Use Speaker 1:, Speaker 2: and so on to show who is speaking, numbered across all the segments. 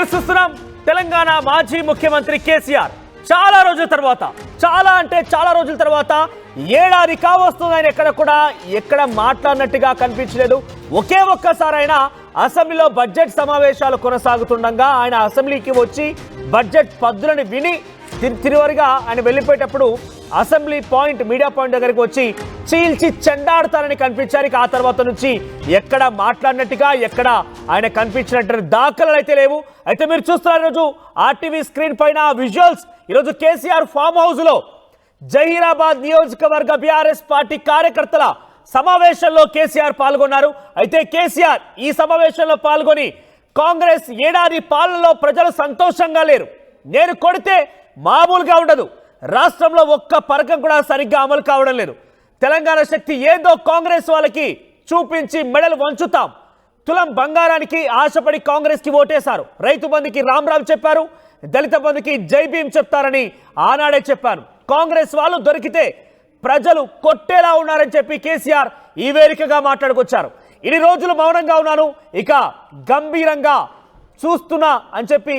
Speaker 1: News చూస్తున్నాం. తెలంగాణ మాజీ ముఖ్యమంత్రి కేసీఆర్ చాలా రోజుల తర్వాత, చాలా రోజుల తర్వాత ఏడాది కావస్తుంది ఆయన ఎక్కడ మాట్లాడినట్టుగా కనిపించలేదు. ఒకే ఒక్కసారి ఆయన అసెంబ్లీలో బడ్జెట్ సమావేశాలు కొనసాగుతుండగా ఆయన అసెంబ్లీకి వచ్చి బడ్జెట్ పద్దులను విని తిరివరిగా ఆయన వెళ్ళిపోయేటప్పుడు అసెంబ్లీ మీడియా పాయింట్ దగ్గరికి వచ్చి చీల్చి చెండాడుతారని కనిపించారు. ఆ తర్వాత నుంచి ఎక్కడ మాట్లాడినట్టుగా ఎక్కడ ఆయన కనిపించినట్టు దాఖలు అయితే లేవు. అయితే మీరు చూస్తున్నారు ఈరోజు ఆర్టీవీ స్క్రీన్ పైన విజువల్స్. ఈరోజు కేసీఆర్ ఫామ్ హౌస్ లో జహీరాబాద్ నియోజకవర్గ బీఆర్ఎస్ పార్టీ కార్యకర్తల సమావేశంలో కేసీఆర్ పాల్గొన్నారు. అయితే కేసీఆర్ ఈ సమావేశంలో పాల్గొని కాంగ్రెస్ ఏడాది పాలనలో ప్రజలు సంతోషంగా లేరు, నేను కొడితే మామూలుగా ఉండదు, రాష్ట్రంలో ఒక్క పథకం కూడా సరిగ్గా అమలు కావడం లేదు, తెలంగాణ శక్తి ఏందో కాంగ్రెస్ వాళ్ళకి చూపించి మెడలు వంచుతాం, తులం బంగారానికి ఆశపడి కాంగ్రెస్ కి ఓటేశారు, రైతు బంధుకి రామ్ చెప్పారు, దళిత బంధుకి జై భీమ్ చెప్తారని ఆనాడే చెప్పాను, కాంగ్రెస్ వాళ్ళు దొరికితే ప్రజలు కొట్టేలా ఉన్నారని చెప్పి కేసీఆర్ ఈ వేదికగా మాట్లాడుకొచ్చారు. ఇన్ని రోజులు మౌనంగా ఉన్నాను, ఇక గంభీరంగా చూస్తున్నా అని చెప్పి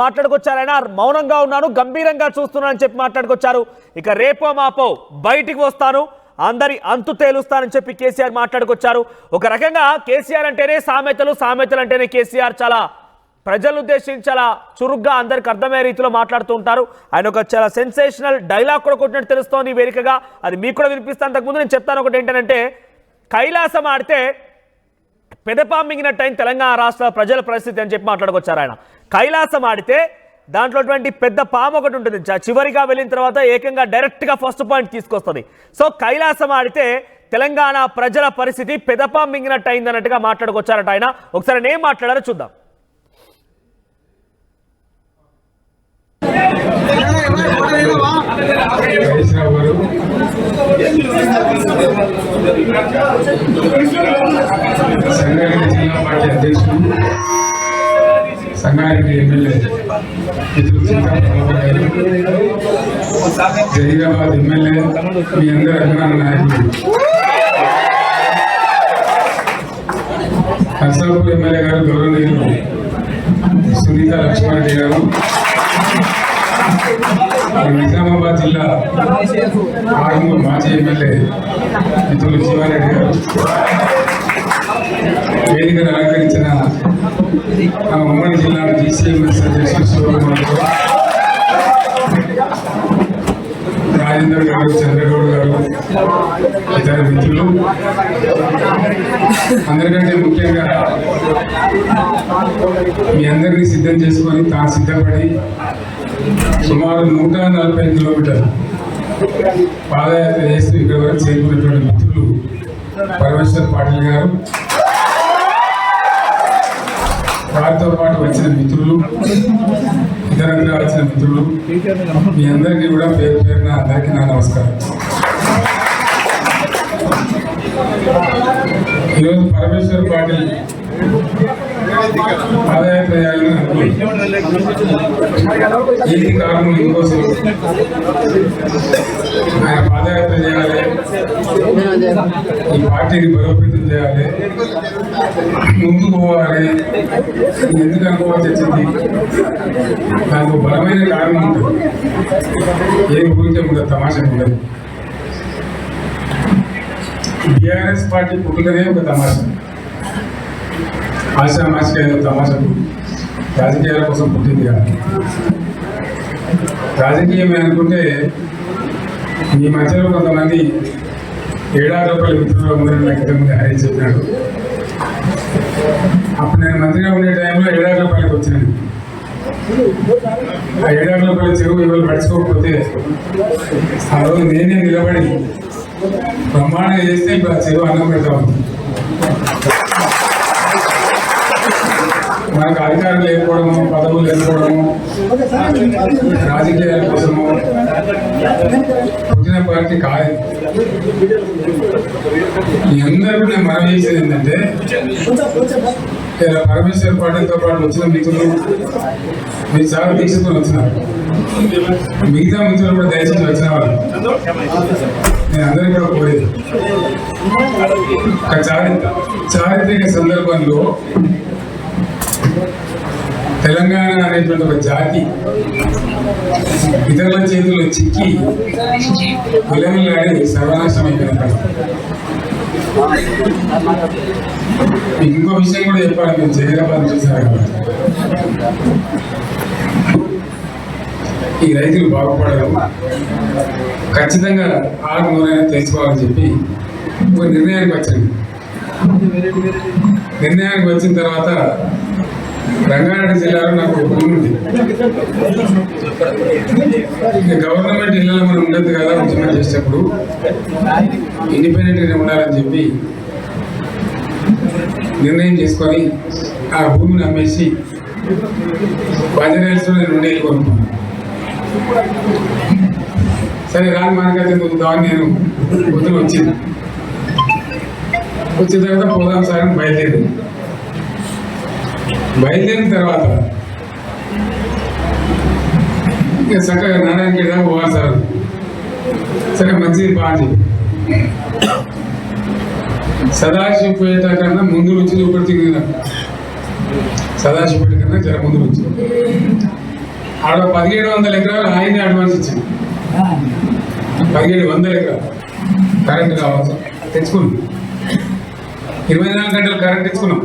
Speaker 1: మాట్లాడుకొచ్చారు. ఆయన మౌనంగా ఉన్నాను, గంభీరంగా చూస్తున్నాను అని చెప్పి మాట్లాడుకొచ్చారు. ఇక రేపో మాపో బయటికి వస్తాను, అందరి అంతు తేలుస్తానని చెప్పి కేసీఆర్ మాట్లాడుకొచ్చారు. ఒక రకంగా కేసీఆర్ అంటేనే సామెతలు అంటేనే కేసీఆర్ చాలా ప్రజలను ఉద్దేశించి చాలా చురుగ్గా అందరికి అర్థమయ్యే రీతిలో మాట్లాడుతూ ఉంటారు. ఆయన ఒక చాలా సెన్సేషనల్ డైలాగ్ కూడా కొట్టినట్టు తెలుస్తోంది ఈ వేదికగా. అది మీకు కూడా వినిపిస్తాను. అంతకుముందు నేను చెప్తాను ఒకటి ఏంటంటే, కైలాసం ఆడితే పెదపాం మింగినట్టయిన తెలంగాణ రాష్ట్ర ప్రజల పరిస్థితి అని చెప్పి మాట్లాడుకొచ్చారు ఆయన. కైలాసం ఆడితే దాంట్లో పెద్ద పాము ఒకటి ఉంటుంది, చివరిగా వెళ్ళిన తర్వాత ఏకంగా డైరెక్ట్గా ఫస్ట్ పాయింట్ తీసుకొస్తుంది. సో కైలాసం ఆడితే తెలంగాణ ప్రజల పరిస్థితి పెదపాం మింగినట్టు అయిందన్నట్టుగా మాట్లాడుకొచ్చారట ఆయన. ఒకసారి నేను మాట్లాడారో చూద్దాం.
Speaker 2: సంగారెడ్డి జిల్లా పార్టీ అధ్యక్షుడు, సంగారెడ్డి ఎమ్మెల్యే మిత్రులు జహీరాబాద్ ఎమ్మెల్యే, మీ అందరి అభిమాన నాయకులు నర్సాపూర్ ఎమ్మెల్యే గారు గౌరవనీయులు సునీత లక్ష్మారెడ్డి గారు, నిజామాబాద్ జిల్లా ఆర్మూర్ మాజీ ఎమ్మెల్యే మిత్రులు జీవారెడ్డి గారు, వేదికను అలంకరించిన ఉమ్మడి జిల్లా జీసీఎంఎస్ అధ్యక్షులు రాజేందర్ గారు, చంద్రగౌడ్ గారు, ఇతర మిత్రులు, అందరికంటే ముఖ్యంగా మీ అందరినీ సిద్ధం చేసుకొని తాను సిద్ధపడి సుమారు 140 కిలోమీటర్లు పాదయాత్ర చేస్తూ ఇక్కడ వరకు చేరుకున్నటువంటి మిత్రులు పరమేశ్వర్ పాటిల్ గారు, వారితో పాటు వచ్చిన మిత్రులు, ఇతరంగా వచ్చిన మిత్రులు, మీ అందరికీ కూడా పేరు పేరున అందరికీ నా నమస్కారం. ఈరోజు పరమేశ్వర్ పాటిల్ పాదయాత్ర చేయాలని ఏది కారణం ఇంకోసం ఆయన పాదయాత్ర చేయాలి, ఈ పార్టీని బలోపేతం చేయాలి, ముందుకు పోవాలి, ఎందుకు అనుకోవాల్సి వచ్చింది, దానికి బలమైన కారణం ఉంటుంది. ఏ ఊరికే ఉండదు, తమాషా ఉండదు. బీఆర్ఎస్ పార్టీ పుట్టుకనే ఒక తమాషా, ఆశామాషికైన తమాషకు రాజకీయాల కోసం పుట్టింది కాదు. రాజకీయమే అనుకుంటే ఈ మధ్యలో కొంతమంది 7,000 రూపాయల మిత్రులు ఉందని నాకు ఇంతకుముందు హరి చెప్పినాడు. అప్పుడు నేను మంత్రిగా ఉండే టైంలో 7,000 రూపాయలకు వచ్చినాను. ఆ 7,000 రూపాయల చెరువు ఇవాళ పడుచుకోకపోతే ఆ రోజు నేనే నిలబడి బ్రహ్మాండంగా చేస్తే ఇప్పుడు ఆ చెరువు అన్నం పెడతా ఉంది. మనకు అధికారం లేకపోవడము, పదవులు లేకపోవడము, రాజకీయాల కోసము పుట్టిన పార్టీ కాదు. మీ అందరూ నేను మనం చేసేది ఏంటంటే, ఇలా పరమేశ్వర్ పార్టీతో పాటు వచ్చిన మిత్రులు మీరు చాలా తీసుకుని వచ్చినారు, మిగతా మిత్రులు కూడా దయచేసి వచ్చిన వాళ్ళు నేను అందరికీ కూడా కోరేది, చారిత్రక సందర్భంలో తెలంగాణ అనేటువంటి ఒక జాతి ఇతరుల చేతుల్లో చిక్కి విలవిల్లాడి సర్వనాశనం అయిపోయిన ఇంకో విషయం కూడా చెప్పాలి. మీరు జైరాబాద్ చూసారు కాబట్టి ఈ రైతులు బాగుపడరు, ఖచ్చితంగా 6 నూరైనా తెచ్చుకోవాలని చెప్పి ఒక నిర్ణయానికి వచ్చింది. నిర్ణయానికి వచ్చిన తర్వాత రంగారెడ్డి జిల్లాలో నాకు భూమి ఉంది. గవర్నమెంట్ ఇళ్ళలో మనం ఉండదు కదా, ఉద్యమం చేసేటప్పుడు ఇండిపెండెంట్గా ఉండాలని చెప్పి నిర్ణయం చేసుకొని ఆ భూమిని అమ్మేసి బంజారాహిల్స్లో నేను 2 ఏళ్ళు కొనుక్కున్నాను. సరే రాని మనకైతే చూద్దామని నేను పొద్దున వచ్చింది. వచ్చిన తర్వాత పోదాం సార్ అని బయలుదేరిన తర్వాత ఇక చక్కగా నారాయణకి దాకా పోవాలి సార్. సరే మంచిది బాగా సదాశివపేట కన్నా ముందు నుంచి చూపెడుతుంది. సదాశివపేట కన్నా జర ముందు నుంచి ఆడ 1700 ఎకరాలు ఆయనే అడ్వాన్స్ ఇచ్చింది. 1700 ఎకరాలు కరెంట్ కావచ్చు తెచ్చుకున్నాం. 24 గంటలు కరెంట్ తెచ్చుకున్నాం.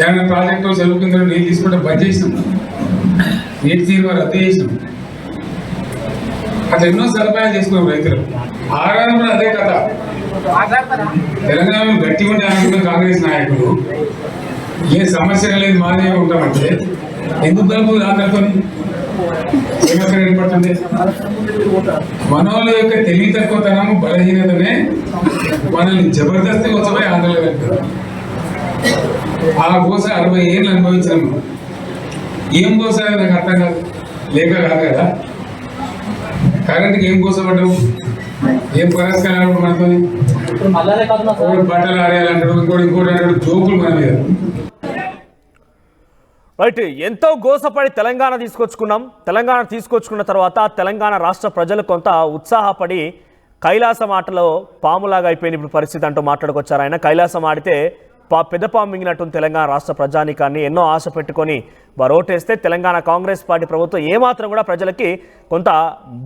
Speaker 2: ఏమైనా ప్రాజెక్టు చెరువు కింద నీళ్ళు తీసుకుంటే బంద్ చేసినాం, నీటి తీరు రద్దు చేసినాం. అట్లా ఎన్నో సదుపాయాలు చేసుకున్నాం రైతులు. ఆరాధన కూడా అదే కథ. తెలంగాణలో గట్టి ఉండే అనుకున్న కాంగ్రెస్ నాయకులు ఏ సమస్య లేదు మాదే ఉంటామంటే ఎందుకు కలుపు అందరితో ఏమక్కడ ఏర్పడుతుంది? మనోళ్ళ యొక్క తెలివి తక్కువతనము బలహీనతనే మనల్ని జబర్దస్తి వచ్చబోయి ఆందోళన పెడతారు. ఆ గోస 60 ఏళ్ళు అనుభవించాము. ఏం గోస నాకు అర్థం కాదు, లేక కాదు కదా. కరెంట్కి ఏం గోస పడ్డావు, ఏం పురస్కారాలు మనతో బట్టలు ఆడేయాలంటాడు, ఇంకోటి అంటాడు, జోకులు మన మీద.
Speaker 1: రైట్, ఎంతో గోసపడి తెలంగాణ తీసుకొచ్చుకున్న తర్వాత తెలంగాణ రాష్ట్ర ప్రజలు కొంత ఉత్సాహపడి కైలాసం ఆటలో పాములాగా అయిపోయింది ఇప్పుడు పరిస్థితి అంటూ మాట్లాడుకొచ్చారు ఆయన. కైలాసం ఆడితే పెద్ద పాము మింగినట్టు తెలంగాణ రాష్ట్ర ప్రజానీకాన్ని ఎన్నో ఆశ పెట్టుకొని ఓటేస్తే తెలంగాణ కాంగ్రెస్ పార్టీ ప్రభుత్వం ఏమాత్రం కూడా ప్రజలకి కొంత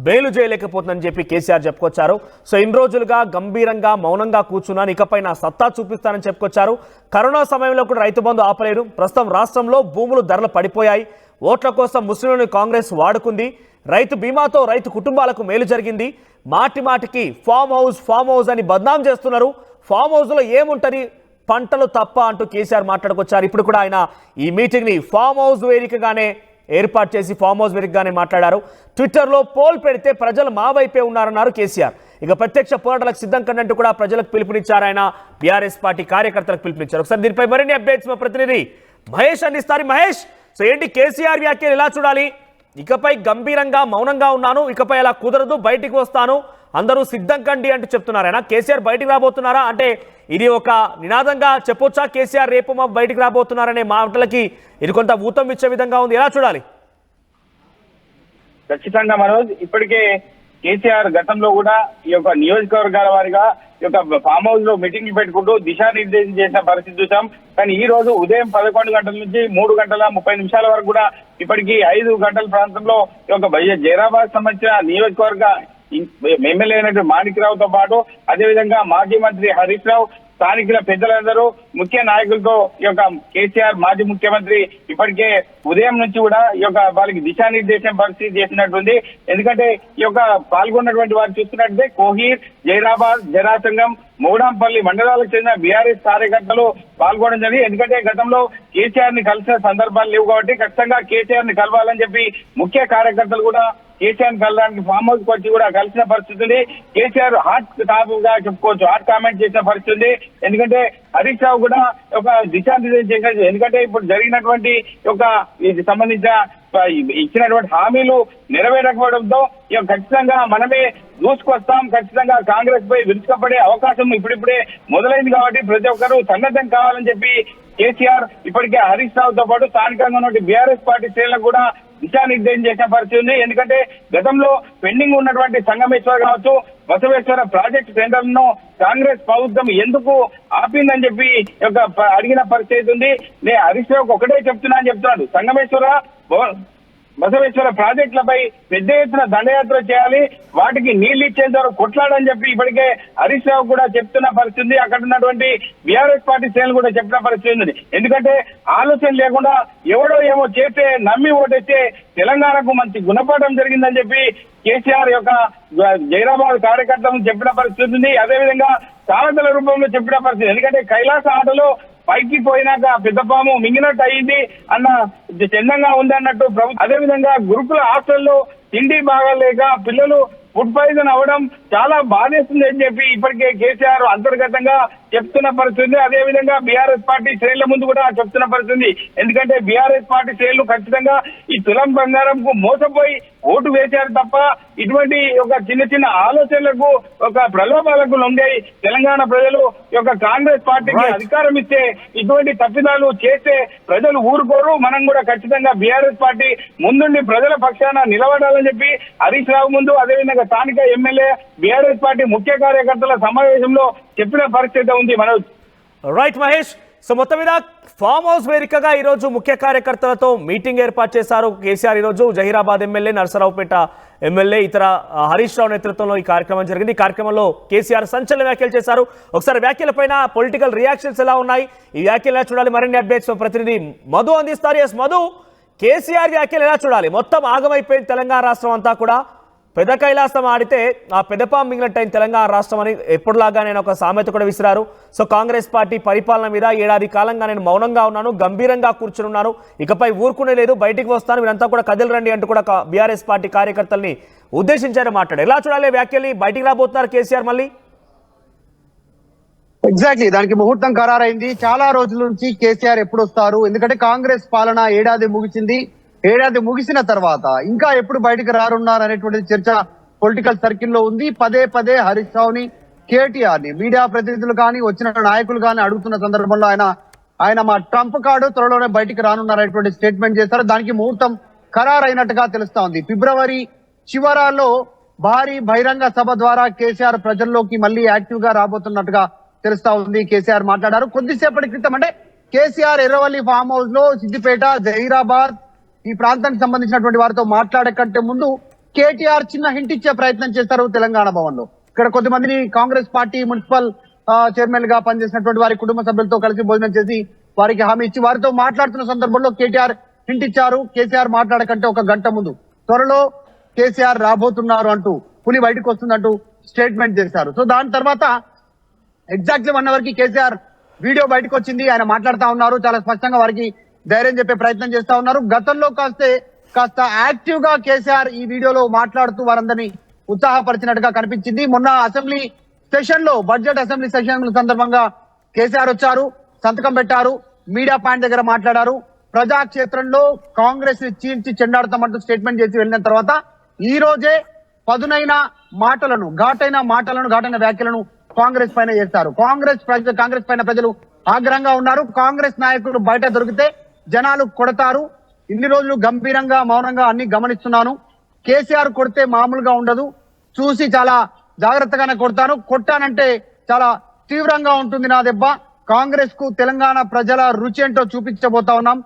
Speaker 1: బేలు చేయలేకపోతుందని చెప్పి కేసీఆర్ చెప్పుకొచ్చారు. సో ఇన్ని రోజులుగా గంభీరంగా మౌనంగా కూర్చున్నాను, ఇకపై నా సత్తా చూపిస్తానని చెప్పుకొచ్చారు. కరోనా సమయంలో కూడా రైతు బంధు ఆపలేరు. ప్రస్తుతం రాష్ట్రంలో భూములు ధరలు పడిపోయాయి. ఓట్ల కోసం ముస్లింలను కాంగ్రెస్ వాడుకుంది. రైతు బీమాతో రైతు కుటుంబాలకు మేలు జరిగింది. మాటికి ఫామ్ హౌస్ అని బద్నాం చేస్తున్నారు. ఫామ్ హౌస్లో ఏముంటుంది, పంటలు తప్ప అంటూ కేసీఆర్ మాట్లాడుకొచ్చారు. ఇప్పుడు కూడా ఆయన ఈ మీటింగ్ని ఫామ్ హౌస్ వేదికగానే ఏర్పాటు చేసి ఫామ్ హౌస్ వేదికగానే మాట్లాడారు. ట్విట్టర్లో పోల్ పెడితే ప్రజలు మా వైపే ఉన్నారన్నారు కేసీఆర్. ఇక ప్రత్యక్ష పోరాటాలకు సిద్ధం కంటే కూడా ప్రజలకు పిలుపునిచ్చారు ఆయన. బీఆర్ఎస్ పార్టీ కార్యకర్తలకు పిలుపునిచ్చారు. ఒకసారి దీనిపై మరిన్ని అప్డేట్స్ మా ప్రతినిధి మహేష్ అందిస్తారు. మహేష్, సో ఏంటి కేసీఆర్ వ్యాఖ్యలు ఎలా చూడాలి? ఇకపై గంభీరంగా మౌనంగా ఉన్నాను, ఇకపై అలా కుదరదు, బయటికి వస్తాను, అందరూ సిద్ధం కండి అంటూ చెప్తున్నారైనా. కేసీఆర్ బయటికి రాబోతున్నారా అంటే ఇది ఒక నినాదంగా చెప్పొచ్చా? కేసీఆర్ రేపు మా బయటికి రాబోతున్నారనే మాటలకి ఇది కొంత ఊతం ఇచ్చే విధంగా ఉంది, ఎలా చూడాలి?
Speaker 3: ఖచ్చితంగా మనోజ్, ఇప్పటికే కేసీఆర్ గతంలో కూడా ఈ యొక్క నియోజకవర్గాల వారిగా ఈ యొక్క ఫామ్ హౌస్ లో మీటింగ్లు పెట్టుకుంటూ దిశానిర్దేశం చేసిన పరిస్థితి చూసాం. కానీ ఈ రోజు ఉదయం 11 గంటల నుంచి 3 గంటల 30 నిమిషాల వరకు కూడా ఇప్పటికీ 5 గంటల ప్రాంతంలో ఈ యొక్క జైరాబాద్ సంబంధించిన నియోజకవర్గ ఎమ్మెల్యే అయినటువంటి మాణిక్రావుతో పాటు అదేవిధంగా మాజీ మంత్రి హరీష్ రావు, స్థానికుల పెద్దలందరూ ముఖ్య నాయకులతో ఈ యొక్క కేసీఆర్ మాజీ ముఖ్యమంత్రి ఇప్పటికే ఉదయం నుంచి కూడా ఈ యొక్క వాళ్ళకి దిశానిర్దేశం పరిస్థితి చేసినట్టుంది. ఎందుకంటే ఈ యొక్క పాల్గొన్నటువంటి వారు చూస్తున్నట్టే కోహీర్, జైరాబాద్, జరాసంగం, మౌడాంపల్లి మండలాలకు చెందిన బీఆర్ఎస్ కార్యకర్తలు పాల్గొనడం జరిగింది. ఎందుకంటే గతంలో కేసీఆర్ ని కలిసిన సందర్భాలు లేవు కాబట్టి ఖచ్చితంగా కేసీఆర్ ని కలవాలని చెప్పి ముఖ్య కార్యకర్తలు కూడా కేసీఆర్ కలడానికి ఫామ్ హౌస్ వచ్చి కూడా కలిసిన పరిస్థితి ఉంది. కేసీఆర్ హాట్ టాపిక్ గా చెప్పుకోవచ్చు, హాట్ కామెంట్ చేసిన పరిస్థితి ఉంది. ఎందుకంటే హరీష్ రావు కూడా ఒక దిశానిర్దేశం చేయాలి. ఎందుకంటే ఇప్పుడు జరిగినటువంటి ఒక ఇది సంబంధించిన ఇచ్చినటువంటి హామీలు నెరవేరకపోవడంతో ఇక ఖచ్చితంగా మనమే దూసుకొస్తాం, ఖచ్చితంగా కాంగ్రెస్ పై విరుచుకపడే అవకాశం ఇప్పుడిప్పుడే మొదలైంది. కాబట్టి ప్రతి ఒక్కరూ సన్నద్ధం కావాలని చెప్పి కేసీఆర్ ఇప్పటికే హరీష్ రావుతో పాటు స్థానికంగా ఉన్న బీఆర్ఎస్ పార్టీ శ్రేణులకు కూడా దిశానిర్దేశం చేసిన పరిస్థితి ఉంది. ఎందుకంటే గతంలో పెండింగ్ ఉన్నటువంటి సంగమేశ్వర్ కావచ్చు, బసవేశ్వర ప్రాజెక్ట్ టెండర్లను కాంగ్రెస్ ప్రభుత్వం ఎందుకు ఆపిందని చెప్పి అడిగిన పరిస్థితి ఉంది. నేను హరీష్ రావుకు ఒకటే చెప్తున్నా అని చెప్తున్నాడు. సంగమేశ్వర బసవేశ్వర ప్రాజెక్టులపై పెద్ద ఎత్తున దండయాత్ర చేయాలి, వాటికి నీళ్లు ఇచ్చేంత వరకు కొట్లాడని చెప్పి ఇప్పటికే హరీష్ రావు కూడా చెప్తున్న పరిస్థితి, అక్కడ ఉన్నటువంటి బీఆర్ఎస్ పార్టీ శ్రేణులు కూడా చెప్పిన పరిస్థితి ఉంది. ఎందుకంటే ఆలోచన లేకుండా ఎవడో ఏమో చేస్తే నమ్మి ఓటేస్తే తెలంగాణకు మంచి గుణపాఠం జరిగిందని చెప్పి కేసీఆర్ యొక్క జైరాబాద్ కార్యకర్తలను చెప్పిన పరిస్థితి ఉంది. అదేవిధంగా సారథుల రూపంలో చెప్పిన పరిస్థితి. ఎందుకంటే కైలాస ఆటలో పైకి పోయినాక పెద్ద పాము మింగినట్టు అయింది అన్న చందంగా ఉంది అన్నట్టు ప్రభుత్వం. అదేవిధంగా గురుకుల హాస్టల్లో తిండి బాగాలేక పిల్లలు ఫుడ్ పాయిజన్ అవ్వడం చాలా బాధేస్తుంది అని చెప్పి ఇప్పటికే కేసీఆర్ అంతర్గతంగా చెప్తున్న పరిస్థితి. అదేవిధంగా బీఆర్ఎస్ పార్టీ శ్రేణుల ముందు కూడా చెప్తున్న పరిస్థితి. ఎందుకంటే బీఆర్ఎస్ పార్టీ శ్రేణులు ఖచ్చితంగా ఈ తులం బంగారంకు మోసపోయి ఓటు వేశారు తప్ప ఇటువంటి ఒక చిన్న చిన్న ఆలోచనలకు ఒక ప్రలోభాలకు లొంగాయి తెలంగాణ ప్రజలు కాంగ్రెస్ పార్టీకి అధికారం ఇస్తే ఇటువంటి తప్పిదాలు చేస్తే ప్రజలు ఊరుకోరు. మనం కూడా ఖచ్చితంగా బీఆర్ఎస్ పార్టీ ముందుండి ప్రజల పక్షాన నిలబడాలని చెప్పి హరీష్ రావు ముందు, అదేవిధంగా స్థానిక ఎమ్మెల్యే బీఆర్ఎస్ పార్టీ ముఖ్య కార్యకర్తల సమావేశంలో చెప్పిన పరిస్థితి ఉంది. మనోజ్.
Speaker 1: రైట్ మహేష్. సో మొత్తం మీద ఫామ్ హౌస్ వేదికగా ఈ రోజు ముఖ్య కార్యకర్తలతో మీటింగ్ ఏర్పాటు చేశారు కేసీఆర్. ఈ రోజు జహీరాబాద్ ఎమ్మెల్యే, నరసరావుపేట ఎమ్మెల్యే, ఇతర హరీష్ రావు నేతృత్వంలో ఈ కార్యక్రమం జరిగింది. ఈ కార్యక్రమంలో కేసీఆర్ సంచలన వ్యాఖ్యలు చేశారు. ఒకసారి వ్యాఖ్యలపైన పొలిటికల్ రియాక్షన్స్ ఎలా ఉన్నాయి, ఈ వ్యాఖ్యలు ఎలా చూడాలి, మరిన్ని అప్డేట్స్ ప్రతినిధి మధు అందిస్తారు. ఎస్ మధు, కేసీఆర్ వ్యాఖ్యలు ఎలా చూడాలి? మొత్తం ఆగమైపోయింది తెలంగాణ రాష్ట్రం అంతా కూడా. పెద్ద కైలాసం ఆడితే ఆ పెదపాం మిగిలినట్టయిన తెలంగాణ రాష్ట్రం అని ఎప్పుడులాగా నేను ఒక సామెత కూడా విసిరారు. సో కాంగ్రెస్ పార్టీ పరిపాలన మీద ఏడాది కాలంగా నేను మౌనంగా ఉన్నాను, గంభీరంగా కూర్చుని ఉన్నాను, ఇకపై ఊరుకునే లేదు, బయటికి వస్తాను, వీరంతా కూడా కదిలిరండి అంటూ కూడా బీఆర్ఎస్ పార్టీ కార్యకర్తల్ని ఉద్దేశించారు మాట్లాడారు. ఎలా చూడాలి వ్యాఖ్యల్ని? బయటికి రాబోతున్నారు కేసీఆర్ మళ్ళీ?
Speaker 4: ఎగ్జాక్ట్లీ, దానికి ముహూర్తం ఖరారైంది. చాలా రోజుల నుంచి కేసీఆర్ ఎప్పుడు వస్తారు, ఎందుకంటే కాంగ్రెస్ పాలన ఏడాది ముగిసింది. ఏడాది ముగిసిన తర్వాత ఇంకా ఎప్పుడు బయటకు రారున్నారు అనేటువంటి చర్చ పొలిటికల్ సర్కిల్లో ఉంది. పదే పదే హరీష్ రావుని, కేటీఆర్ ని మీడియా ప్రతినిధులు కానీ వచ్చిన నాయకులు కానీ అడుగుతున్న సందర్భంలో ఆయన మా ట్రంప్ కార్డు త్వరలోనే బయటికి రానున్నారనేటువంటి స్టేట్మెంట్ చేశారు. దానికి ముహూర్తం ఖరారైనట్టుగా తెలుస్తా ఉంది. ఫిబ్రవరి చివరాల్లో భారీ బహిరంగ సభ ద్వారా కేసీఆర్ ప్రజల్లోకి మళ్ళీ యాక్టివ్ గా రాబోతున్నట్టుగా తెలుస్తా ఉంది. కేసీఆర్ మాట్లాడారు. కొద్దిసేపటి క్రితం అంటే కేసీఆర్ ఎర్రవల్లి ఫామ్ హౌస్ లో, సిద్దిపేట, జహీరాబాద్ ఈ ప్రాంతానికి సంబంధించినటువంటి వారితో మాట్లాడే కంటే ముందు కేటీఆర్ చిన్న హింట్ ఇచ్చే ప్రయత్నం చేస్తారు తెలంగాణ భవన్ లో. ఇక్కడ కొద్దిమందిని కాంగ్రెస్ పార్టీ మున్సిపల్ చైర్మన్ గా పనిచేసినటువంటి వారి కుటుంబ సభ్యులతో కలిసి భోజనం చేసి వారికి హామీ ఇచ్చి వారితో మాట్లాడుతున్న సందర్భంలో కేటీఆర్ హింట్ ఇచ్చారు. కేసీఆర్ మాట్లాడకంటే ఒక గంట ముందు త్వరలో కేసీఆర్ రాబోతున్నారు అంటూ, పులి బయటకు వస్తుందంటూ స్టేట్మెంట్ చేశారు. సో దాని తర్వాత ఎగ్జాక్ట్లీ 1 అవర్ కి కేసీఆర్ వీడియో బయటకు వచ్చింది. ఆయన మాట్లాడుతా ఉన్నారు, చాలా స్పష్టంగా వారికి ధైర్యం చెప్పే ప్రయత్నం చేస్తా ఉన్నారు. గతంలో కాస్త యాక్టివ్ గా కేసీఆర్ ఈ వీడియోలో మాట్లాడుతూ వారందరినీ ఉత్సాహపరిచినట్టుగా కనిపించింది. మొన్న అసెంబ్లీ సెషన్ లో, బడ్జెట్ అసెంబ్లీ సెషన్ సందర్భంగా కేసీఆర్ వచ్చారు, సంతకం పెట్టారు, మీడియా పాయింట్ దగ్గర మాట్లాడారు. ప్రజాక్షేత్రంలో కాంగ్రెస్ ని చీల్చి చెండాడతామంటూ స్టేట్మెంట్ చేసి వెళ్ళిన తర్వాత ఈ రోజే పదునైన మాటలను, ఘాటైన వ్యాఖ్యలను కాంగ్రెస్ పైన చేస్తారు. కాంగ్రెస్ పైన ప్రజలు ఆగ్రహంగా ఉన్నారు. కాంగ్రెస్ నాయకులు బయట దొరికితే జనాలు కొడతారు. ఇన్ని రోజులు గంభీరంగా మౌనంగా అన్ని గమనిస్తున్నాను. కేసీఆర్ కొడితే మామూలుగా ఉండదు, చూసి చాలా జాగ్రత్తగానే కొడతాను, కొట్టానంటే చాలా తీవ్రంగా ఉంటుంది నా దెబ్బ. కాంగ్రెస్ కు తెలంగాణ ప్రజల రుచి ఏంటో చూపించబోతా ఉన్నాం.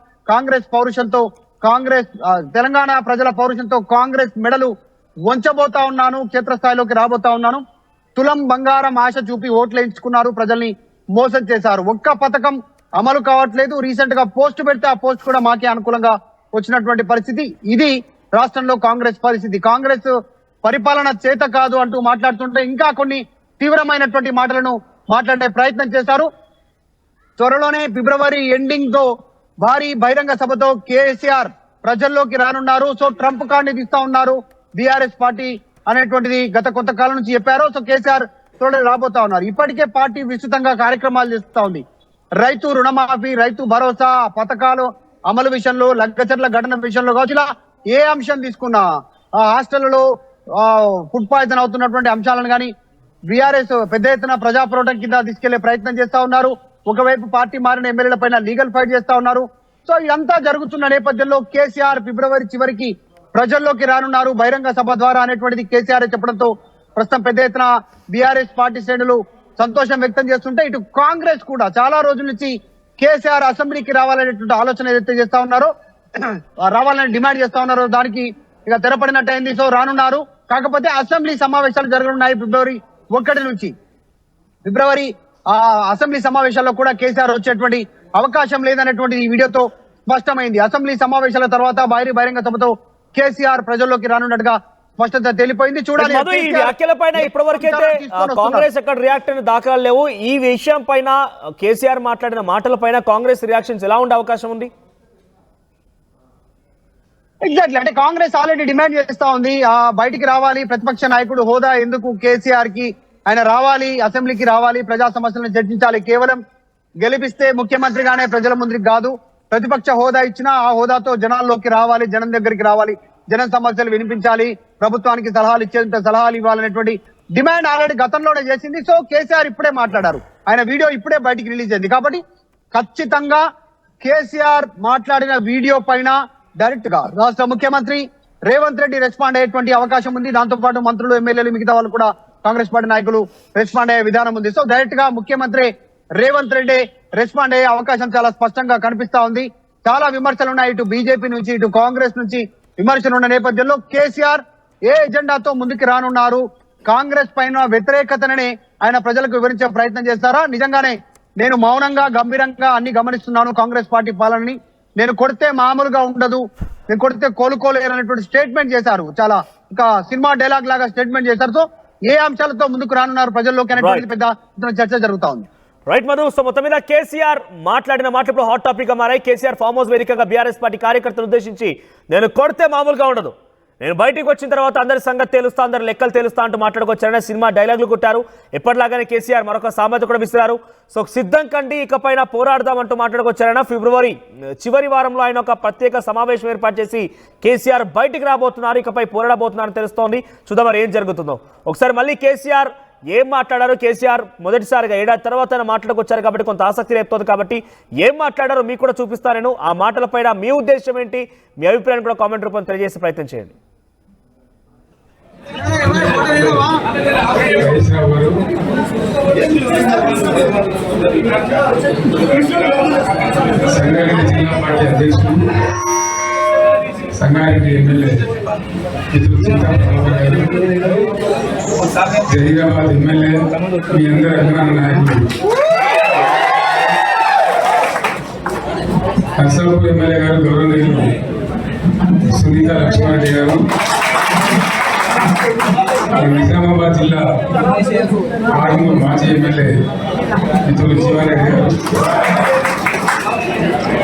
Speaker 4: తెలంగాణ ప్రజల పౌరుషంతో కాంగ్రెస్ మెడలు వంచబోతా ఉన్నాను, క్షేత్రస్థాయిలోకి రాబోతా ఉన్నాను. తులం బంగారం ఆశ చూపి ఓట్లు వేయించుకున్నారు, ప్రజల్ని మోసం చేశారు. ఒక్క పథకం అమలు కావట్లేదు. రీసెంట్ గా పోస్ట్ పెడితే ఆ పోస్ట్ కూడా మాకే అనుకూలంగా వచ్చినటువంటి పరిస్థితి. ఇది రాష్ట్రంలో కాంగ్రెస్ పరిస్థితి. కాంగ్రెస్ పరిపాలన చేత కాదు అంటూ మాట్లాడుతుంటే ఇంకా కొన్ని తీవ్రమైనటువంటి మాటలను మాట్లాడే ప్రయత్నం చేశారు. త్వరలోనే ఫిబ్రవరి ఎండింగ్ తో భారీ బహిరంగ సభతో కేసీఆర్ ప్రజల్లోకి రానున్నారు. సో ట్రంప్ కార్డుని తీస్తా ఉన్నారు బీఆర్ఎస్ పార్టీ అనేటువంటిది గత కొంతకాలం నుంచి చెప్పారు. సో కేసీఆర్ త్వరలో రాబోతా ఉన్నారు. ఇప్పటికే పార్టీ విస్తృతంగా కార్యక్రమాలు చేస్తా ఉంది. రైతు రుణమాఫీ, రైతు భరోసా పథకాలు అమలు విషయంలో, లగ్గచర్ల ఘటన విషయంలో కావచ్చు, ఇలా ఏ అంశం తీసుకున్నా, హాస్టళ్లలో ఫుడ్ పాయిజన్ అవుతున్నటువంటి అంశాలను కానీ బీఆర్ఎస్ పెద్ద ఎత్తున ప్రజా పోరాటం కింద తీసుకెళ్లే ప్రయత్నం చేస్తా ఉన్నారు. ఒకవైపు పార్టీ మారిన ఎమ్మెల్యేల పైన లీగల్ ఫైట్ చేస్తా ఉన్నారు. సో ఇదంతా జరుగుతున్న నేపథ్యంలో కేసీఆర్ ఫిబ్రవరి చివరికి ప్రజల్లోకి రానున్నారు బహిరంగ సభ ద్వారా అనేటువంటిది కేసీఆర్ చెప్పడంతో ప్రస్తుతం పెద్ద ఎత్తున బీఆర్ఎస్ పార్టీ శ్రేణులు సంతోషం వ్యక్తం చేస్తుంటే ఇటు కాంగ్రెస్ కూడా చాలా రోజుల నుంచి కేసీఆర్ అసెంబ్లీకి రావాలనేటువంటి ఆలోచన ఏదైతే చేస్తా ఉన్నారో రావాలని డిమాండ్ చేస్తా ఉన్నారో దానికి ఇక తెరపడినట్టయింది. సో రానున్నారు. కాకపోతే అసెంబ్లీ సమావేశాలు జరగనున్నాయి ఫిబ్రవరి 1 నుంచి. ఫిబ్రవరి అసెంబ్లీ సమావేశాల్లో కూడా కేసీఆర్ వచ్చేటువంటి అవకాశం లేదనేటువంటి ఈ వీడియోతో స్పష్టమైంది. అసెంబ్లీ సమావేశాల తర్వాత బహిరంగ సభతో కేసీఆర్ ప్రజల్లోకి రానున్నట్టుగా స్పష్టత తెలిపోయింది. చూడాలి.
Speaker 1: ఈ వ్యాఖ్యల పైన ఇప్పటివరకైతే కాంగ్రెస్ ఎక్కడ రియాక్ట్ అయిన దాఖలాలు లేవు. ఈ విషయం పైన కేసీఆర్ మాట్లాడిన మాటల పైన కాంగ్రెస్ రియాక్షన్స్ ఎలా ఉండే అవకాశం ఉంది?
Speaker 4: ఎగ్జాక్ట్లీ, అంటే కాంగ్రెస్ ఆల్రెడీ డిమాండ్ చేస్తా ఉంది బయటికి రావాలి, ప్రతిపక్ష నాయకుడు హోదా ఎందుకు, కేసీఆర్ కి ఆయన రావాలి, అసెంబ్లీకి రావాలి, ప్రజా సమస్యలను చర్చించాలి, కేవలం గెలిపిస్తే ముఖ్యమంత్రిగానే ప్రజల ముందుకు కాదు, ప్రతిపక్ష హోదా ఇచ్చినా ఆ హోదాతో జనాల్లోకి రావాలి, జనం దగ్గరికి రావాలి, జన సమస్యలు వినిపించాలి, ప్రభుత్వానికి సలహాలు ఇచ్చేంత సలహాలు ఇవ్వాలనేటువంటి డిమాండ్ ఆల్రెడీ గతంలోనే చేసింది. సో కేసీఆర్ ఇప్పుడే మాట్లాడారు, ఆయన వీడియో ఇప్పుడే బయటికి రిలీజ్ అయింది. కాబట్టి ఖచ్చితంగా కేసీఆర్ మాట్లాడిన వీడియో పైన డైరెక్ట్ గా రాష్ట్ర ముఖ్యమంత్రి రేవంత్ రెడ్డి రెస్పాండ్ అయ్యేటువంటి అవకాశం ఉంది. దాంతో పాటు మంత్రులు, ఎమ్మెల్యేలు, మిగతా వాళ్ళు కూడా కాంగ్రెస్ పార్టీ నాయకులు రెస్పాండ్ అయ్యే విధానం ఉంది. సో డైరెక్ట్ గా ముఖ్యమంత్రి రేవంత్ రెడ్డి రెస్పాండ్ అయ్యే అవకాశం చాలా స్పష్టంగా కనిపిస్తా ఉంది. చాలా విమర్శలు ఉన్నాయి, ఇటు బీజేపీ నుంచి ఇటు కాంగ్రెస్ నుంచి విమర్శలు ఉన్న నేపథ్యంలో కేసీఆర్ ఏ ఎజెండాతో ముందుకు రానున్నారు, కాంగ్రెస్ పైన వ్యతిరేకతనే ఆయన ప్రజలకు వివరించే ప్రయత్నం చేస్తారా, నిజంగానే నేను మౌనంగా గంభీరంగా అన్ని గమనిస్తున్నాను కాంగ్రెస్ పార్టీ పాలనని, నేను కొడితే మామూలుగా ఉండదు, నేను కొడితే కోలుకోలేరు అనేటువంటి స్టేట్మెంట్ చేశారు. చాలా ఇంకా సినిమా డైలాగ్ లాగా స్టేట్మెంట్ చేశారు. సో ఏ అంశాలతో ముందుకు రానున్నారు ప్రజల్లోకి అనేటువంటి పెద్ద చర్చ జరుగుతా ఉంది.
Speaker 1: రైట్ మధు, సో మొత్తం మీద కేసీఆర్ మాట్లాడిన మాటలు ఇప్పుడు హాట్ టాపిక్ గా మారాయి. కేసీఆర్ ఫామ్ హౌస్ వేదికగా బీఆర్ఎస్ పార్టీ కార్యకర్తలు ఉద్దేశించి నేను కొడితే మామూలుగా ఉండదు, నేను బయటికి వచ్చిన తర్వాత అందరి సంగతి తెలుస్తా, అందరి లెక్కలు తెలుస్తా అంటూ మాట్లాడుకొచ్చారని సినిమా డైలాగులు కొట్టారు. ఎప్పటిలాగానే కేసీఆర్ మరొక సామెత కూడా విసిరారు. సో సిద్ధం కండి ఇకపైన పోరాడదామంటూ మాట్లాడుకొచ్చారన్న ఫిబ్రవరి చివరి వారంలో ఆయన ఒక ప్రత్యేక సమావేశం ఏర్పాటు చేసి కేసీఆర్ బయటికి రాబోతున్నారు, ఇకపై పోరాడబోతున్నారని తెలుస్తోంది. చూద్దాం మరి ఏం జరుగుతుందో. ఒకసారి మళ్ళీ కేసీఆర్ ఏం మాట్లాడారో, కేసీఆర్ మొదటిసారిగా ఏడాది తర్వాత మాట్లాడుకొచ్చారు కాబట్టి కొంత ఆసక్తి రేపుతోంది. కాబట్టి ఏం మాట్లాడారో మీకు కూడా చూపిస్తాను నేను. ఆ మాటలపైన మీ ఉద్దేశం ఏంటి, మీ అభిప్రాయాన్ని కూడా కామెంట్ రూపంలో తెలియజేసే ప్రయత్నం చేయండి.
Speaker 2: సంగారెడ్డి జిల్లా పార్టీ అధ్యక్షుడు, సంగారెడ్డి ఎమ్మెల్యే మిత్రులు సీతారామరావు గారు, జహీరాబాద్ ఎమ్మెల్యే, మీ అందరి అభిమాన నాయకులు, నర్సాపూర్ ఎమ్మెల్యే గారు గౌరవనీయులు సునీత లక్ష్మారెడ్డి గారు, నిజామాబాద్ జిల్లా ఆర్మూర్ మాజీ ఎమ్మెల్యే మిత్రులు జీవారెడ్డి గారు,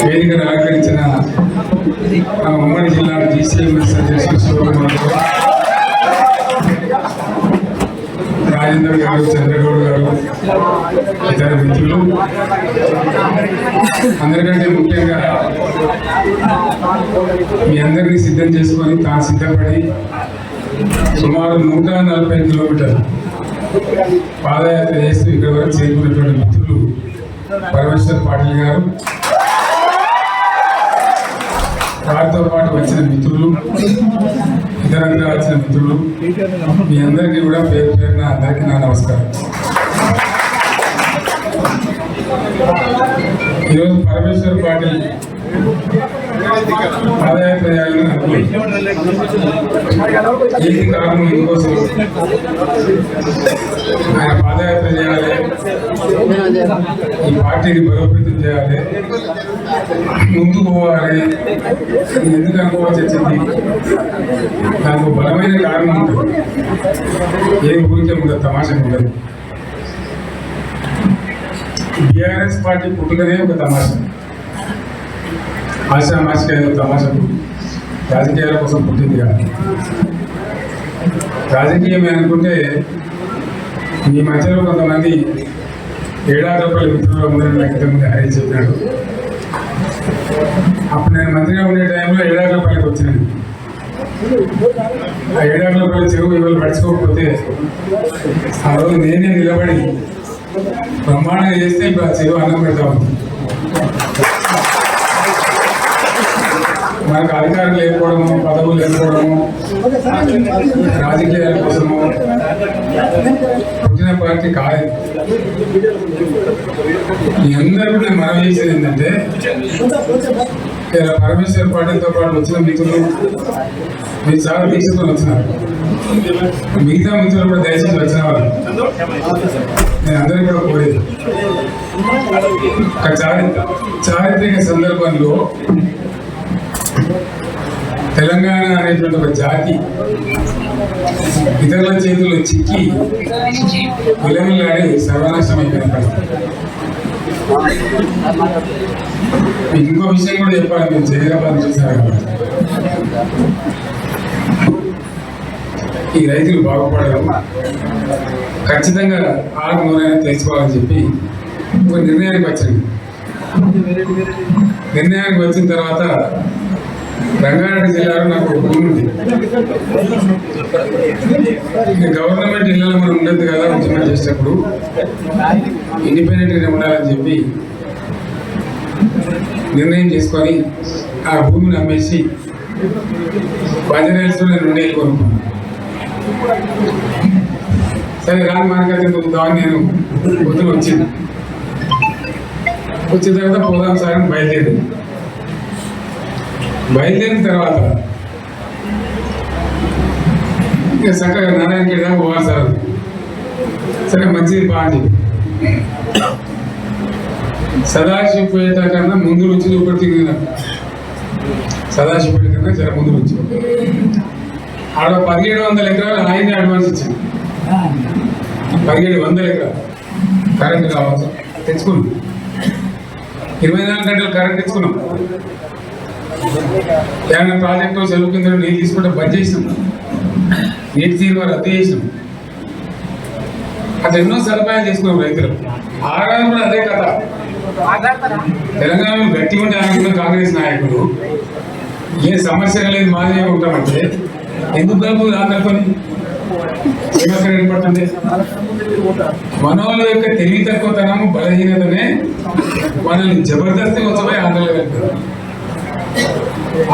Speaker 2: వేదికను అలంకరించిన ఉమ్మడి జిల్లా జీసీఎంఎస్ అధ్యక్షులు రాజేందర్ గారు, చంద్రగౌడ్ గారు, ఇతర మిత్రులు, అందరికంటే ముఖ్యంగా మీ అందరినీ సిద్ధం చేసుకొని తాను సిద్ధపడి సుమారు 140 కిలోమీటర్లు పాదయాత్ర చేస్తూ ఇక్కడ వరకు చేరుకున్నటువంటి మిత్రులు పరమేశ్వర్ పాటిల్ గారు, వారితో పాటు వచ్చిన మిత్రులు, ఇతరంగా వచ్చిన మిత్రులు, మీ అందరికీ కూడా పేరు పేరున అందరికీ నా నమస్కారం. ఈరోజు పరమేశ్వర్ పాటిల్ పాదయాత్ర చేయాలని అనుకోండి, ఏంటి కారణం, ఇంకోసం ఆయన పాదయాత్ర చేయాలి, ఈ పార్టీని బలోపేతం చేయాలి, ముందు పోవాలి, ఎందుకు అనుకోవాల్సి వచ్చింది, దానికి బలమైన కారణం ఉంటుంది. ఏ ఊరికే ఉండదు, తమాషా ఉండదు. బీఆర్ఎస్ పార్టీ పుట్టుకనే ఒక తమాషా, ఆశామాషిక తమాషా రాజకీయాల కోసం పుట్టింది కాదు. రాజకీయం అనుకుంటే ఈ మధ్యలో కొంతమంది రూపాయల మిత్రులు ఉందని నాకు ఇంతకుముందు హరి చెప్పాడు. అప్పుడు నేను మంత్రిగా ఉండే టైంలో రూపాయలకు వచ్చినాను. ఆ రూపాయల చెరువు ఇవాళ పడుచుకోకపోతే ఆ రోజు నేనే నిలబడి బ్రహ్మాండంగా చేస్తే ఇప్పుడు ఆ చెరువు అన్నం పెడతా ఉంది. మనకు అధికారం లేకపోవడము, పదవులు లేకపోవడము, రాజకీయాల కోసము పుట్టిన పార్టీ కాదు. మీ అందరూ నేను మనం చేసేది ఏంటంటే, ఇలా పరమేశ్వర్ పార్టీతో పాటు వచ్చిన మిత్రులు మీరు చాలా తీసుకొని వచ్చినారు. మిగతా మిత్రులు కూడా దయచేసి వచ్చిన వాళ్ళు నేను అందరికీ కూడా కోరేది, ఒక చారిత్రక సందర్భంలో తెలంగాణ అనేటువంటి ఒక జాతి ఇతరుల చేతుల్లో చిక్కి విలవిల్లాడి సర్వనాశనం అయిపోయిన మీకు ఇంకో విషయం కూడా చెప్పాలి. మీరు జైరాబాద్ చూసారు కాబట్టి ఈ రైతులు బాగుపడడం ఖచ్చితంగా ఆరు నూరైనా తెలుసుకోవాలని చెప్పి ఒక నిర్ణయానికి వచ్చింది. నిర్ణయానికి వచ్చిన తర్వాత రంగారెడ్డి జిల్లాలో నాకు ఒక భూమి ఉంది. గవర్నమెంట్ ఇళ్ళలో మనం ఉండదు కదా, ఉద్యమం చేసేటప్పుడు ఇండిపెండెంట్గా ఉండాలని చెప్పి నిర్ణయం చేసుకొని ఆ భూమిని అమ్మేసి బంజారాహిల్స్లో నేను 2 ఏళ్ళు కొనుక్కున్నాను. సరే రాని మార్కెట్ ఉందామని నేను పొద్దున వచ్చిన తర్వాత పోదాం సార్ అని బయలుదేరిన తర్వాత ఇక చక్కగా నారాయణగిరి దాకా పోవాలి సార్. సరే మంచిది బాగా సదాశివపేట కన్నా ముందు నుంచి చూపెట్టి సదాశివపేట కన్నా చాలా ముందు నుంచి ఆడ 1700 ఎకరాలు ఆయనే అడ్వాన్స్ ఇచ్చింది. 1700 ఎకరాలు కరెంట్ కావచ్చు తెచ్చుకున్నాం. 24 గంటలు కరెంట్ తెచ్చుకున్నాం. ఏమైనా ప్రాజెక్టు సెలవు కింద నీళ్ళు తీసుకుంటే బంద్ చేసినాం, నీటి తీరు రద్దు చేసినాం. అట్లా ఎన్నో సదుపాయాలు చేసుకున్నాం రైతులు. ఆరాధన కూడా అదే కథ. తెలంగాణలో గట్టి ఉంటే అనుకున్న కాంగ్రెస్ నాయకులు ఏ సమస్య లేదు మాదే ఉంటామంటే ఎందుకు కలుపు ఆకలిపని సమస్య ఏర్పడుతుంది. మనోళ్ళ యొక్క తెలివి తక్కువతనము బలహీనతనే మనల్ని జబర్దస్తి వచ్చపోయి ఆందోళన వెళ్తారు.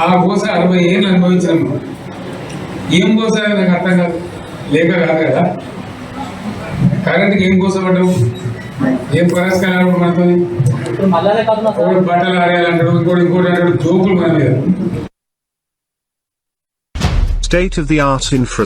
Speaker 2: ఆ కోస 60 ఏళ్ళు అనుభవించినాము. ఏం కోసా నాకు అర్థం కాదు, లేక కాదు కదా. కరెంట్కి ఏం కోసం పడ్డావు, ఏం పురస్కారాలు మనతో, బట్టలు ఆడేయాలంటాడు, ఇంకోటి అంటాడు, జోకులు మన మీద.
Speaker 5: State of the art infra